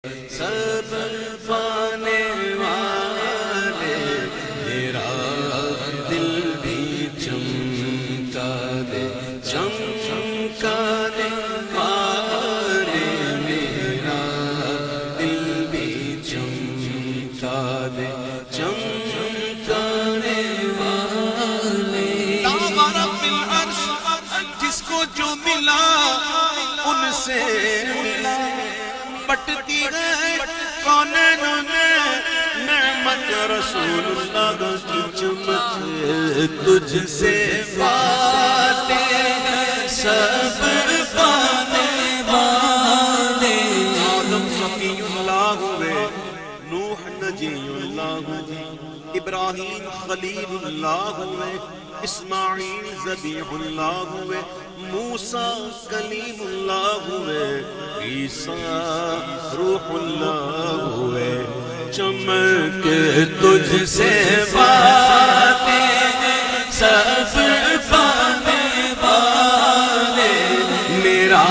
سب پانے والے میرا دل بھی چمکا دے، چمکا دے والے میرا دل بھی چمکا دے، چمکانے والے رب العرش جس کو جو ملا ان سے ملا، بٹتی ہے کونین میں نعمت رسول اللہ کی چمک، تجھ سے پاتے سب پانے والے، آدم صفی اللہ ہوئے، نوح نجی اللہ ہوئے، ابراہیم خلیل اللہ ہوئے، اسماعیل ذبیح اللہ ہوئے، موسیٰ کلیم اللہ ہوئے، عیسیٰ روح اللہ ہوئے، چمک تجھ سے پاتے سب پانے والے، میرا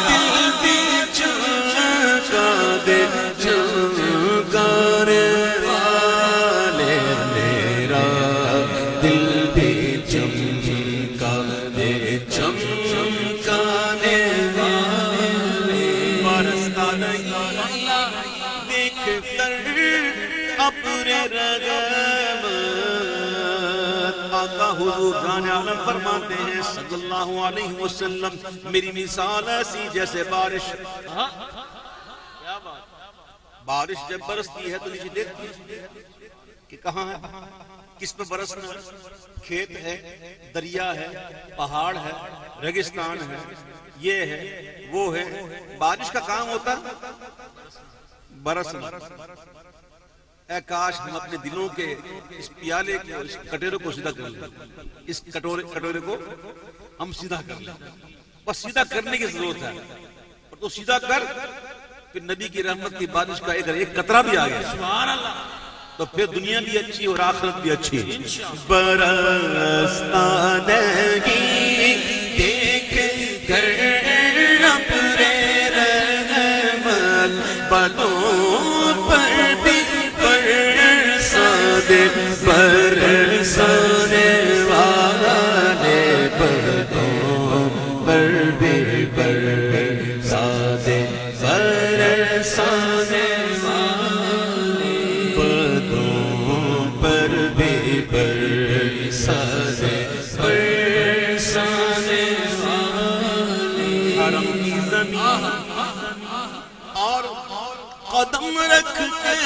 دل بھی چمکا دے، چمکانے والے میرا دل بھی چمکا دے، چمکانے والے، برستا نہیں دیکھ کر ابر رحمت، آقا حضور جان عالم فرماتے ہیں صلی اللہ علیہ وسلم، میری مثال ایسی جیسے بارش، بارش جب برستی ہے تو نیچے دیکھتی ہے کہ کہاں ہے، کس پہ برسنا، کھیت ہے، دریا ہے، پہاڑ ہے، ریگستان ہے، یہ ہے وہ ہے، بارش کا کام ہوتا ہے برسنا۔ اے کاش ہم اپنے دلوں کے اس پیالے کو، اس کٹورے کو سیدھا کر لیں، اس کٹورے کو ہم سیدھا کر لیں، بس سیدھا کرنے کی ضرورت ہے، اور تو سیدھا کر پھر نبی کی رحمت کی بارش کا اگر ایک قطرہ بھی آ گیا تو پھر دنیا بھی اچھی اور آخرت بھی اچھی۔ برستا نہیں دیکھ کر ابر رحمت، بدوں پر بھی برسا دے، برسانے والے بدوں پر بھی برسا دے، برسانے والے بدوں پر بھی برسا دے، برسانے والے، حرم کی زمین اور قدم رکھ کے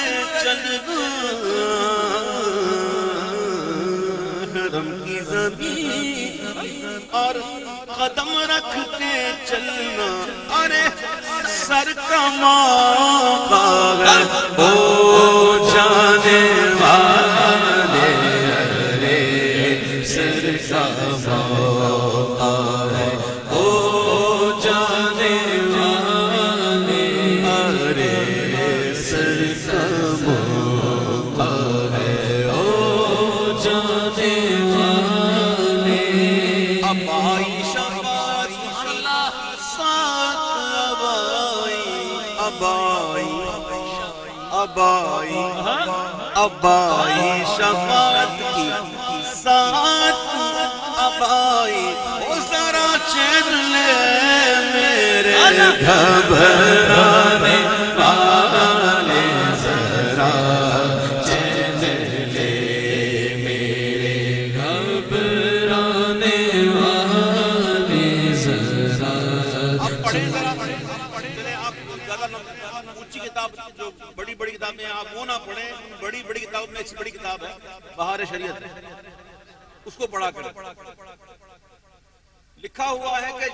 چلنا، حرم کی زمین اور قدم رکھ کے چلنا، ارے سر کا موقع ہے او جانے والے، ارے سر کا موقع ہے او جانے والے، ارے سر کا موقع ہے او جانے والے، اب آئی شفاعت ساتھ، اب آئی شفاعت کی ساتھ، اب آئی وہ ذرا چین لے میرے گھبرانے والے، ذرا چین لے میرے گھبرانے والے، ذرا اب پڑھیں ذرا، چلے آپ زیادہ اونچی کتاب جو بڑی بڑی کتابیں آپ وہ نہ پڑھیں، بڑی بڑی کتاب میں ایک بڑی کتاب ہے بہار شریعت، اس کو پڑھا کریں، لکھا ہوا ہے کہ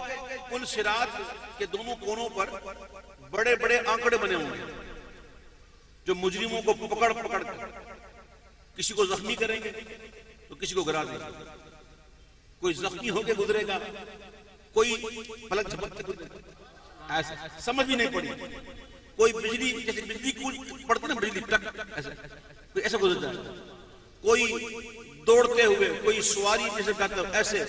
پل صراط کے دونوں کونوں پر بڑے بڑے آنکڑے بنے ہوئے ہیں جو مجرموں کو پکڑ کر کسی کو زخمی کریں گے تو کسی کو گرا دیں گے، کوئی زخمی ہو کے گزرے گا، کوئی پلک جھپک کے گزرے گا، ایسے سمجھ بھی نہیں پڑی، کوئی بجلی جیسے بجلی پڑتا نا، بجلی ٹک ایسے کوئی ایسا گزر جائے، کوئی دوڑتے ہوئے، کوئی سواری جیسے کہتا ایسے،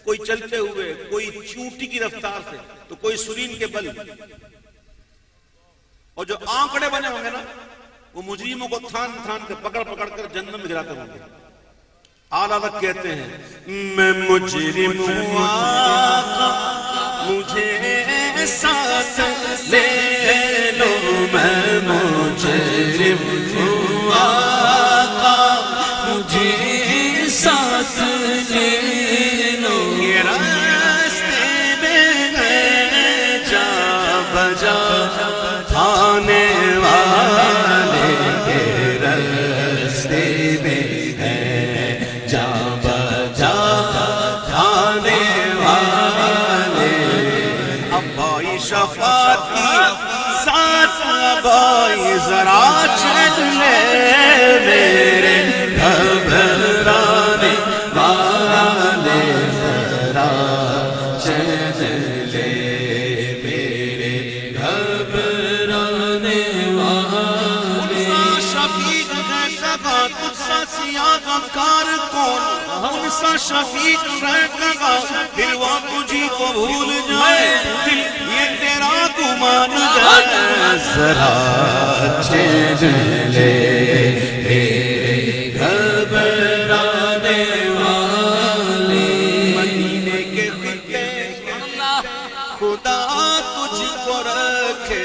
کوئی چلتے ہوئے، کوئی چونٹی کی رفتار سے، تو کوئی سرین کے بل، اور جو آنکڑے بنے ہوں گے نا وہ مجرموں کو تھان تھان کے پکڑ پکڑ کر جہنم میں گراتے ہوں گے. اعلیٰ حضرت کہتے ہیں میں مجرم ہوں آقا مجھے ساتھ لے لو، میں مجرم ہوں آقا مجھے ساتھ لے لو، یہ راستے میں ہے جا بجا آنے والے کے راستے میں ہے جا بجا آنے والے. ابائی شفاعت کی ساتھ ابائی ذرا چل لے میرے گھبرانے والے، ذرا چل لے میرے گھبرانے والے. ان سا شفیق ہے کہا تجھ سا سیاہ غمکار کون، ان سا شفیق ہے کہا پھر وہ تجھی کو بھول جائے، دل یہ تیرا گمان ہے، ذرا چل لے میرے گھبرانے والے. مدینے کے خطے خدا تجھ کو رکھے،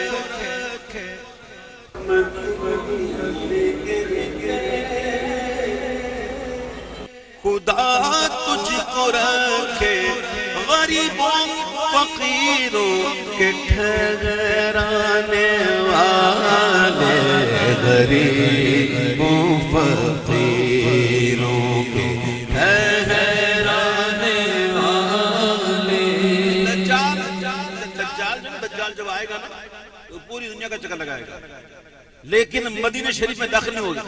خدا تجھ کو رکھے، غریبوں فقیروں کے ٹھہرانے والے، غریبوں فقیروں کے ٹھہرانے والے. دجال جب آئے گا نا تو پوری دنیا کا چکر لگائے گا، لیکن مدینہ شریف میں داخل نہیں ہوگا،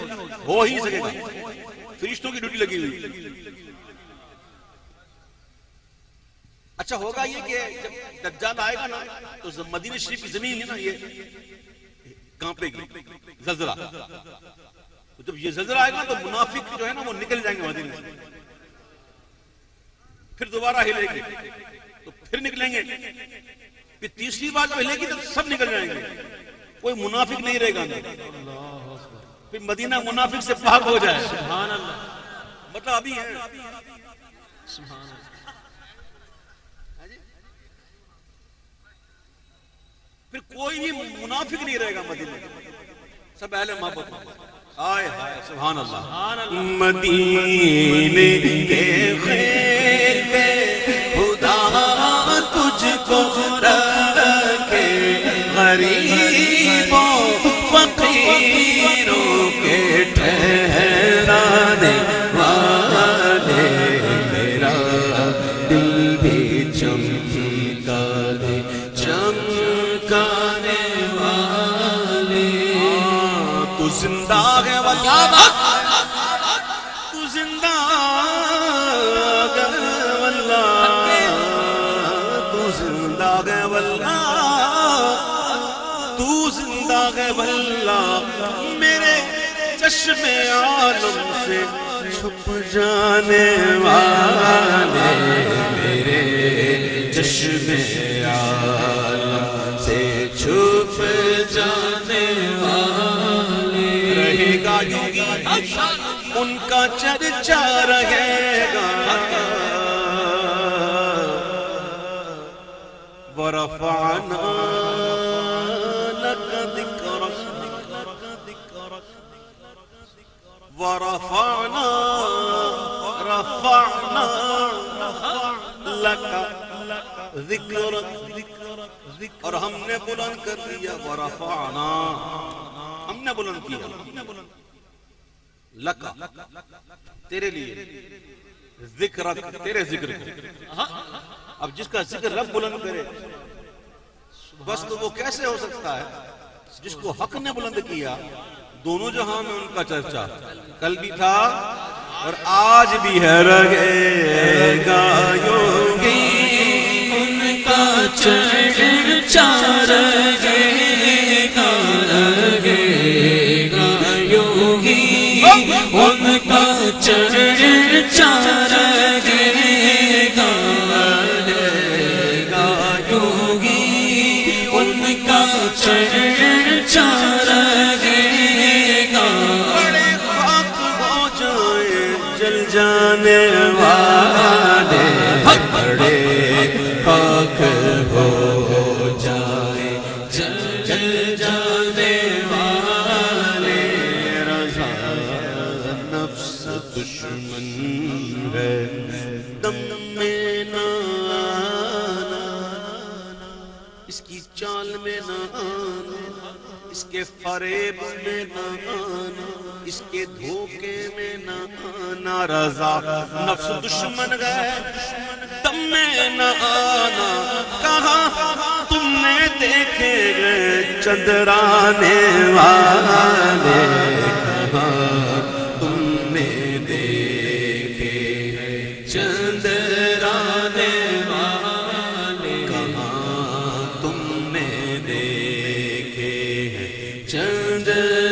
ہو ہی سکے گا، فرشتوں کی ڈیوٹی لگی ہوئی. اچھا ہوگا یہ کہ جب دجال آئے گا نا تو مدینہ شریف کی زمین ہے نا یہ کانپے گی، زلزلہ. جب یہ زلزلہ آئے گا تو منافق جو ہے نا وہ نکل جائیں گے مدینہ سے، پھر دوبارہ ہلے گی تو پھر نکلیں گے، پھر تیسری بار جب ہلے گی تو سب نکل جائیں گے، کوئی منافق نہیں رہے گا. پھر مدینہ منافق سے پاک ہو جائے. سبحان اللہ. مطلب ابھی ہے. سبحان اللہ. پھر کوئی بھی منافق نہیں رہے گا مدینہ، سب اہل محبت. آئے ہائے سبحان اللہ. مدینے کے خیر پہ خدا تجھ کو رکھے، غریبوں فقیروں کے ٹھہرانے والے، میرا دل بھی چمکا دے چمکانے والے. تو زندہ ہے واللہ، تو زندہ ہے واللہ، تو زندہ ہے واللہ، تو زندہ ہے واللہ. میرے چشم عالم سے چھپ جانے والے، میرے چشم عالم سے چھپ جانے والے. رہے گا یوگی ان کا چرچا رہے گا، وَرَفَعْنَا لَكَ ذِكْرَكَ وَرَفَعْنَا رَفَعْنَا لَكَ ذِكْرَكَ، اور ہم نے بلند کر دیا. وَرَفَعْنَا ہم نے بلند کیا لَكَ تیرے لیے، ذِكْرَكَ تیرے ذکر کو. اب جس کا ذکر رب بلند کرے بس تو وہ کیسے ہو سکتا ہے؟ جس کو حق نے بلند کیا، دونوں جہاں میں ان کا چرچا کل بھی تھا اور آج بھی ہے. رہے گا یوگی ان کا چرچا، رہے گا یوگی ان کا چرچا، رہے گا یوگی ان کا چرچا. جانے والے بڑے پاک ہو جائے، چل جانے والے رضا نفس دشمن ہے، دم میں نہ آنا، اس کی چال میں نہ آنا، اس کے فریب میں نہ آنا، اس کے دھوکے میں نہ آنا، رضا نفس دشمن ہے، دم میں نہ آنا، کہاں تم نے دیکھے گئے چندرانے والے، کہاں تم نے دیکھے گئے چندرانے والے، کہاں تم نے دیکھے چندرانے